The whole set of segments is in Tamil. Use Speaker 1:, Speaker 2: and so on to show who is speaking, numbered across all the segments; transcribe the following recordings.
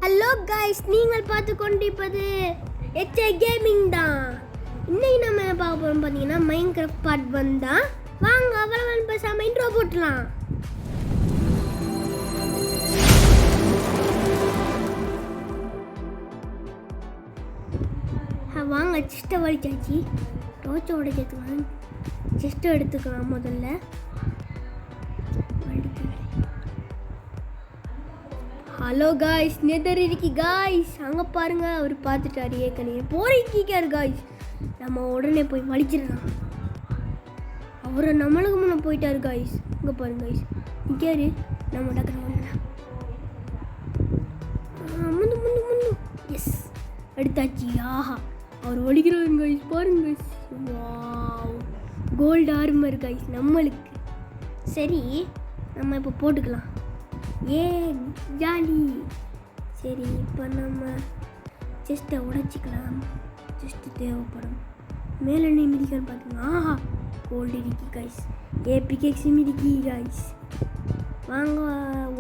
Speaker 1: ஹலோ கைஸ், நீங்கள் பார்த்து கொண்டிருப்பது எச்ஏ கேமிங் தான். இன்னைக்கு நம்ம என்ன பார்க்க போகிறோம் பார்த்தீங்கன்னா மைன்கிராஃப்ட் பார்ட் 1 தான். வாங்க அவ்வளவு பேசாமல் இன்ட்ரோ போட்டுலாம். வாங்க செஸ்ட்டை வலிச்சாச்சு, டோச்சை உடைச்சிக்கலாம். செஸ்ட்டை எடுத்துக்கலாம் முதல்ல. ஹலோ காய்ஸ், நெதர் இருக்கி காய்ஸ், அங்கே பாருங்க, அவர் பார்த்துட்டாரு ஏற்கனவே போயிருக்காரு காய்ஸ். நம்ம உடனே போய் வலிச்சிடலாம். அவரை நம்மளுக்கு முன்னே போயிட்டாரு காய்ஸ். இங்கே பாருங்க காய்ஸ், நிற்காரு. நம்ம டக்குனு முந்து முந்து முந்து. எஸ், எடுத்தாச்சு. ஆஹா, அவர் வலிக்கிறாரு காய்ஸ். பாருங்க guys, wow, gold armour guys நம்மளுக்கு. சரி, நம்ம இப்போ போட்டுக்கலாம். ஏ ஜாலி. சரி, இப்போ நம்ம செஸ்ட்டை உடைச்சிக்கலாம். செஸ்ட்டு தேவைப்படும். மேலே என்ன மிதிக்கான்னு பார்த்தீங்கன்னா, ஆஹா, கோல்டு இருக்கி காய்ஸ். ஏபிகேக்ஸ் மிதிக்கி காய்ஸ். வாங்க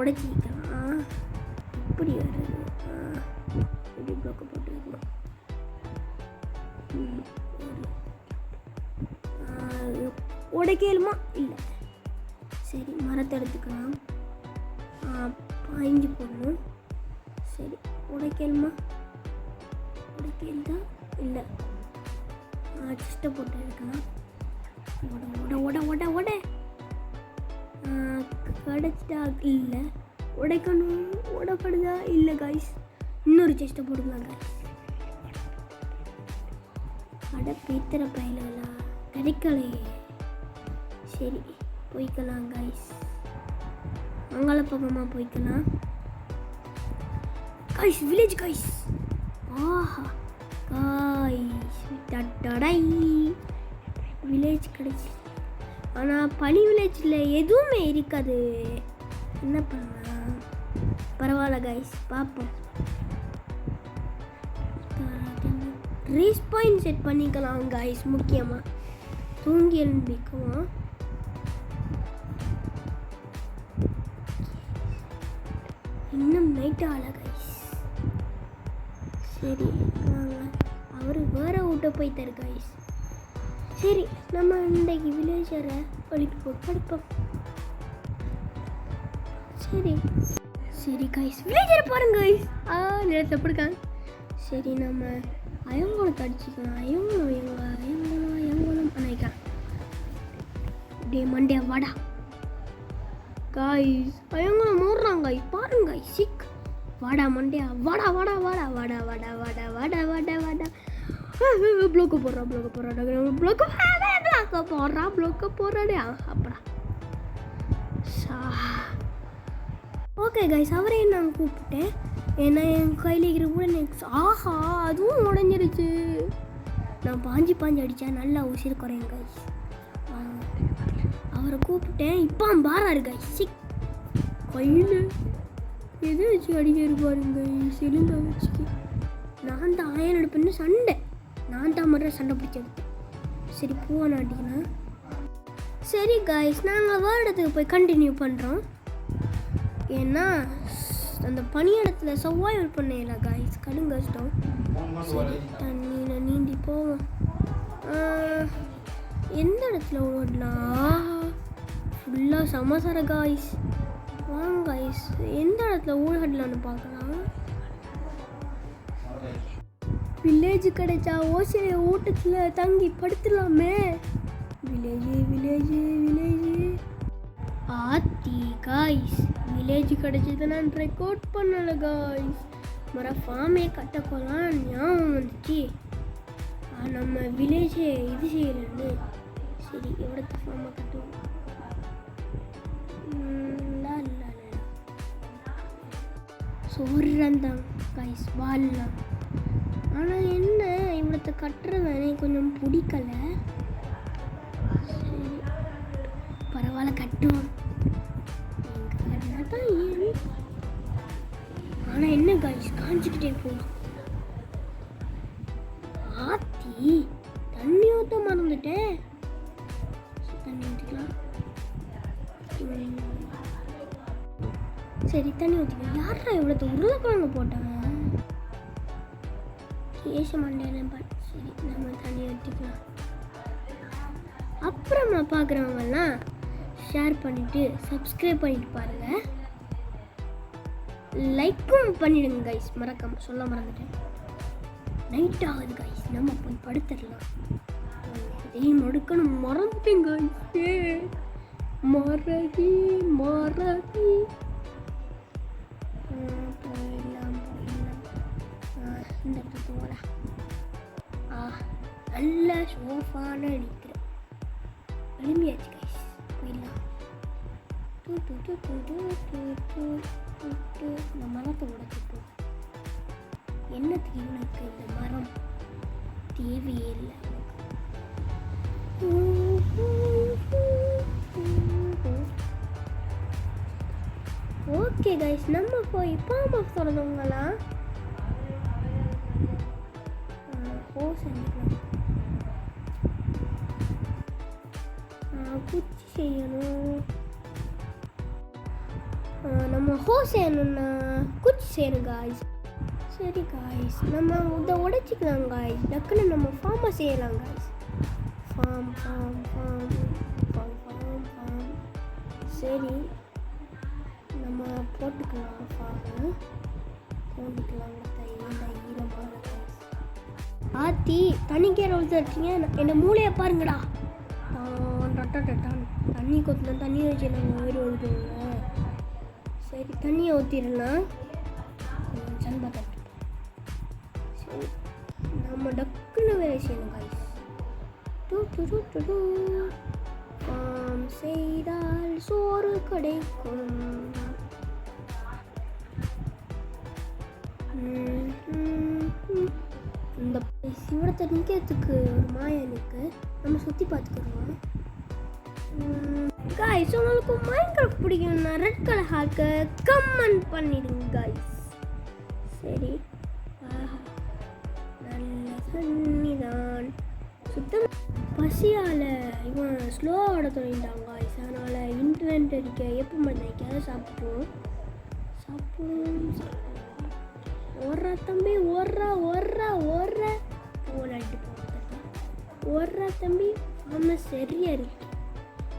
Speaker 1: உடைச்சிக்கலாம். இப்படி வருது. இப்படி ப்ளோக்கை போட்டு வைக்கணும். உடைக்கலுமா? இல்லை. சரி, மரத்தை எடுத்துக்கலாம். பாய்ஞ்சு போடணும். சரி, உடைக்கலுமா? உடைக்கல் தான். இல்லை, செஸ்ட்டை போட்டு எடுக்கலாம். உட உட உட உட உட கடைச்சிட்டா? இல்லை. உடைக்கணும். உடப்படுதா? இல்லை காய்ஸ். இன்னொரு செஸ்ட்டை போட்டுக்கலாம் காய்ஸ். அட பீத்திர பயிலா கிடைக்கலையே. சரி, போய்க்கலாம் காய்ஸ். அங்கால பக்கமாக போய்க்கலாம் காய்ஸ். Village guys. ஆஹா காய்ஸ், டடை வில்லேஜ் கிடைச்சி. ஆனால் பனி வில்லேஜில் எதுவுமே இருக்காது. என்ன பண்ணலாம்? பரவாயில்ல காய்ஸ், பார்ப்போம். ரீஸ்பாயின் செட் பண்ணிக்கலாம் காய்ஸ். முக்கியமாக தூங்கி எழுந்திக்குவோம். இன்னும் நைட் ஆகல கைஸ். சரி வாங்க, அவர் வேறு வீட்டை போய்த்தார் கைஸ். சரி, நம்ம இன்றைக்கு வில்லேஜரை வலிக்கு போட்டு படிப்போம். சரி சரி கைஸ், வில்லேஜரை பாருங்க கைஸ். நேரத்தில் பிடிக்காங்க. சரி, நம்ம அயங்கோளத்தை அடிச்சுக்கலாம். அயங்கோளம் நினைக்கலாம். டே மண்டே வாடா காய்ஸ். அயங்கோளம் மூடுறாங்க காய்ஸ். பாருங்க காய்ஸ். சிக், வாடா மண்டியா, வாடா வாடா வாடா வாடா வாடா வாடா வாடா வாடா வாடா. ப்ளோக்கு போடுறாடே. அப்படா ஓகே காய்ஸ், அவரையும் நான் கூப்பிட்டேன். ஏன்னா என் கையில் இருக்கிற கூட நெக்ஸ்ட். ஆஹா, அதுவும் உடஞ்சிருச்சு. நான் பாஞ்சு அடித்தா நல்லா உசிறு குறையும் காய்ஸ். அவரை கூப்பிட்டேன். இப்போ பாராரு காய்ஸ். சிக், கையில் எதை வச்சு அடிக்கிறது பாருங்க. செலுந்த வச்சுக்கு நான் தான் ஆயன் எடுப்பேன்னு சண்டை. நான் தான் மட்டும் சண்டை பிடிச்சி எடுத்தேன். சரி, பூவை அடிக்கலாம். சரி காய்ஸ், நாங்கள் வேறு இடத்துக்கு போய் கண்டினியூ பண்ணுறோம். ஏன்னா அந்த பனி இடத்துல சர்வைவல் பண்ணல காய்ஸ். கடும் கஷ்டம். சரி, தண்ணியில் நீந்தி போவோம். எந்த இடத்துல ஓடலாம்? ஃபுல்லாக சமசர காய்ஸ். வாங்க காய்ஸ், எந்த இடத்துல ஓடலான்னு பார்க்கலாம். வில்லேஜ் கிடைச்சா ஓசிரிய ஊட்டத்தில் தங்கி படுத்துலாமே. வில்லேஜ் ஆத்தி காய்ஸ், வில்லேஜ் கிடைச்சதை நான் ரெக்கார்ட் பண்ணலை காய்ஸ். மர ஃபார்மே கட்ட போகலாம் ஞாபகம் வந்துச்சு. நம்ம வில்லேஜே இது செய்யலன்னு. சரி, எவ்வளோத்த ஃபார்மை கட்டுவோம். சொல்கிறந்தான் காய்ஸ், வாழலாம். ஆனால் என்ன, இவ்வளோத்த கட்டுறது எனக்கு கொஞ்சம் பிடிக்கலை. சரி, பரவாயில்ல, கட்டுவோம். தான் ஏன். ஆனால் என்ன காய்ஸ், காஞ்சிக்கிட்டே போகும். ஆத்தி, தண்ணி ஊற்ற மறந்துட்டேன். தண்ணி ஊற்றிக்கலாம். சரி தண்ணி ஊற்றிக்கலாம். யாரா இவ்வளோ உருளைக்கிழங்கு போட்டாங்க? ஏச மாட்டேன். சரி நம்ம தண்ணி ஊற்றிக்கலாம். அப்புறமா பார்க்குறவங்கலாம் ஷேர் பண்ணிவிட்டு சப்ஸ்கிரைப் பண்ணிட்டு பாருங்கள். லைக்கும் பண்ணிடுங்க கைஸ். மறக்காம சொல்ல மறந்துட்டேன். நைட் ஆகுது கைஸ், நம்ம போய் படுத்துடலாம். இதையும் மடுக்கணும் மறந்துட்டேன் கைஸ். மறதி மறதி. போயிடலாம் இந்த இடத்துல போகலாம். நல்ல சோஃபான அடிக்கிறேன். எளிமையாச்சு கைஸ், போயிடலாம். இந்த மரத்தை உடைச்சிப்போம். என்னத்துக்கு இவனுக்கு இந்த மரம் தேவையே இல்லை. ஓகே கைஸ், நம்ம போய் பாம்பு திறந்தவங்களாம் குச்சி செய்யணும். நம்ம ஹோஸ் செய்யணும்னா குச்சி செய்யணும் காய்ஸ். சரி காய்ஸ், நம்ம இதை உடைச்சிக்கலாம் காய்ஸ். டக்குன்னு நம்ம ஃபார்மை செய்யலாம் guys. Farm farm farm farm farm farm. சரி நம்ம போட்டுக்கலாம். ஃபார்மு போட்டுக்கலாம். ஈரமான காய்ஸ். ஆத்தி தண்ணிக்கே ரோல்ச்சிங்க. என்னை மூளையை பாருங்கடா. தண்ணி கொத்தலாம். தண்ணி வச்சு நாங்கள் வீடு வந்துட்டோங்க. சரி தண்ணியை ஊற்றிடலாம். சன்பா தட்டு. சரி நம்ம டக்குன்னு வேலை செய்யணும் காய்ஸ். செய்தால் சோறு கிடைக்கும். இந்த சிவரத்தை நிற்கிறதுக்கு ஒரு மாயனுக்கு நம்ம சுற்றி பார்த்துக்கிறோம் காய்ஸ். உங்களுக்கு மைன்கிராஃப்ட் பிடிக்கும்னா ரெட் கலர் ஹார்க்கு கமெண்ட் பண்ணிடுங்க காய்ஸ். சரி நல்ல தண்ணி தான். சுத்தம் பசியால் இவன் ஸ்லோவோட தொடங்கிட்டான் காய்ஸ். அதனால் இன்டர்நெட் அடிக்க எப்போ பண்ணிக்காத சாப்பிடுவோம். ஓடுறா தம்பி, ஓடுறா ஓடுறா ஓடுற போராட்டு போகிறேன். ஓடுறா தம்பி. ஆமாம் சரியா இருக்கு.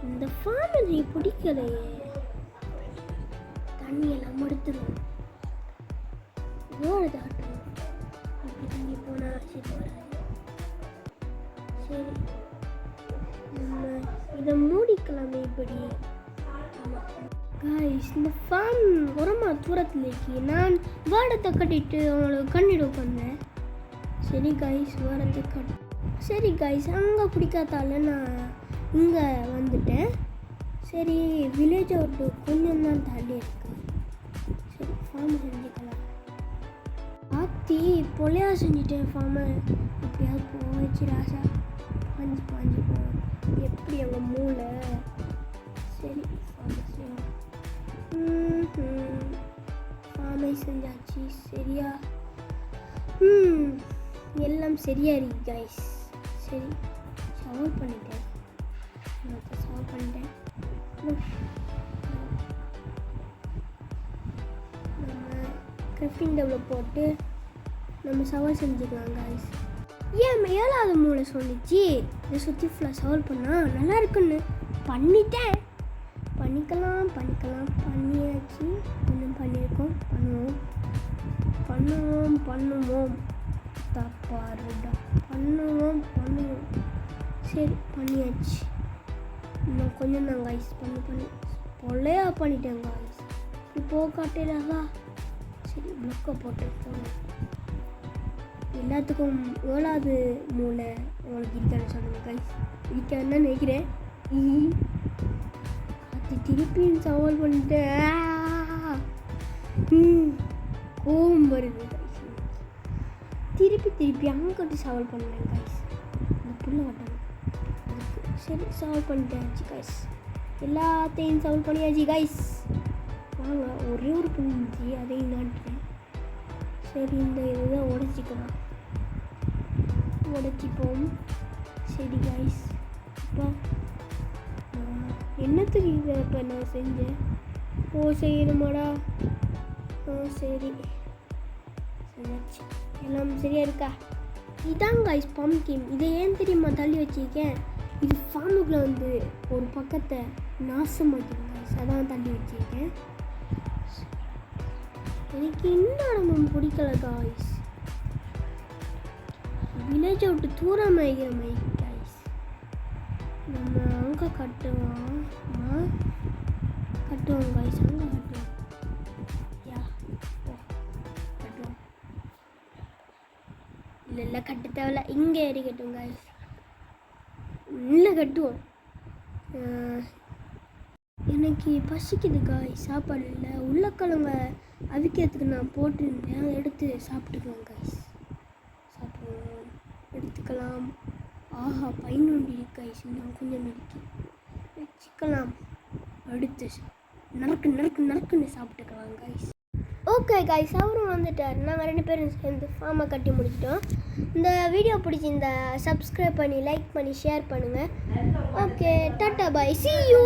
Speaker 1: இந்த ஃபார்மை நீ பிடிக்கலையே. தண்ணியெல்லாம் எடுத்துருவோம். ஓடுது ஆட்டுவோம். அப்படி தண்ணி போனால் சரி வராது. சரி நம்ம இதை மூடிக்கலாமே இப்படி. காய்ஸ், இந்த ஃபார்ம் உரமா தூரத்தில் இருக்கு. நான் வாடத்தை கட்டிட்டு அவங்களுக்கு கண்ணிட பண்ணேன். சரி காய்ஸ், வாரத்தை கட்டு. சரி காய்ஸ், அங்கே பிடிக்காதால நான் இங்கே வந்துட்டேன். சரி வில்லேஜை விட்டு கொஞ்சம் தான் தள்ளி இருக்கு. சரி ஃபார்ம் செஞ்சுக்கலாம். ஆத்தி பொலையா செஞ்சுட்டேன் ஃபார்மை. எப்படியாவது போச்சு ராசா. பாஞ்சு பாஞ்சு போகும். எப்படி அவங்க மூளை. சரி ஃபார்மை செஞ்சாச்சு. சரியா எல்லாம் சரியா இருக்கு கைஸ். சரி சால்வ் பண்ணிட்டேன். நம்ம கிராஃப்டிங் டேபிள் போட்டு நம்ம சவால் செஞ்சுக்கலாம் கைஸ். ஏன் 7வது மூளை சொல்லிச்சு இதை சுற்றி ஃபுல்லாக சால்வ் பண்ணால் நல்லா இருக்குன்னு பண்ணிட்டேன். பண்ணியாச்சு. இன்னும் பண்ணியிருக்கோம். பண்ணுவோம் தப்பாருடா. பண்ணுவோம். சரி பண்ணியாச்சு. இன்னும் கொஞ்சம் தான் காய்ஸ். பண்ணி பொல்லையா பண்ணிட்டேன் காய்ஸ். இப்போ காட்டிடாதா. சரி புக்கை போட்டு போகணும். எல்லாத்துக்கும் 7வது மூளை உங்களுக்கு இருக்கான்னு சொல்லுங்கள் கைஸ். இருக்கான்னு நினைக்கிறேன். அது திருப்பி சவால் பண்ணிட்டேன். கோவம் வருது கைஸ். திருப்பி அங்கிட்டு சவால் பண்ணேன் கைஸ். அந்த புள்ள வட்டாங்க. சரி சவால் பண்ணிட்டாச்சு கைஸ். எல்லாத்தையும் சவால் பண்ணியாச்சு கைஸ். வாங்க ஒரே ஒரு புஞ்சி அதையும் நாட்டுறேன். சரி இந்த இதுதான் உடைச்சிப்போம். சரி கைஸ், இப்போ என்னத்துக்கு இதை இப்போ நான் செஞ்சேன். ஓ செய்யணுமாடா? சரி சரி, எல்லாம் சரியா இருக்கா? இதான் கைஸ் பம்ப்கின். இதை ஏன் தெரியுமா தள்ளி வச்சிருக்கேன்? இது ஃபார்முக்குள்ள வந்து ஒரு பக்கத்தை நாசமாக்கிடும் கைஸ், அதான் தள்ளி வச்சிருக்கேன். எனக்கு இந்த இடமும் பிடிக்கல கைஸ். வில்லேஜை விட்டு தூரமாக இருக்கிற மாதிரி கைஸ். நம்ம அங்கே கட்டுவோம் கைஸ், அங்கே கட்டுவோம். யா கட்டுவோம். இல்லை கட்ட தேவையில்ல, இங்கே ஏறி கட்டுவோம் கைஸ். இல்லை கட்டுவோம். எனக்கு பசிக்குது காய்ஸ், சாப்பாடு இல்லை. உருளைக்கிழங்க அவிக்கிறதுக்கு நான் போட்டிருந்தேன், அதை எடுத்து சாப்பிட்டுக்கலாம் காய்ஸ். சாப்பிடுவோம், எடுத்துக்கலாம். ஆஹா 11 காய்ஸ், இன்னும் கொஞ்சம் இருக்கு, வச்சுக்கலாம். அடுத்து நறுக்குன்னு சாப்பிட்டுக்கலாம் காய்ஸ். ஓகே காய்ஸ், அவரும் வந்துட்டார். நாங்கள் 2 பேரும் சேர்ந்து ஃபார்மை கட்டி முடிச்சிட்டோம். இந்த வீடியோ பிடிச்சிருந்தா சப்ஸ்கிரைப் பண்ணி லைக் பண்ணி ஷேர் பண்ணுங்கள். Okay tata bye, see you.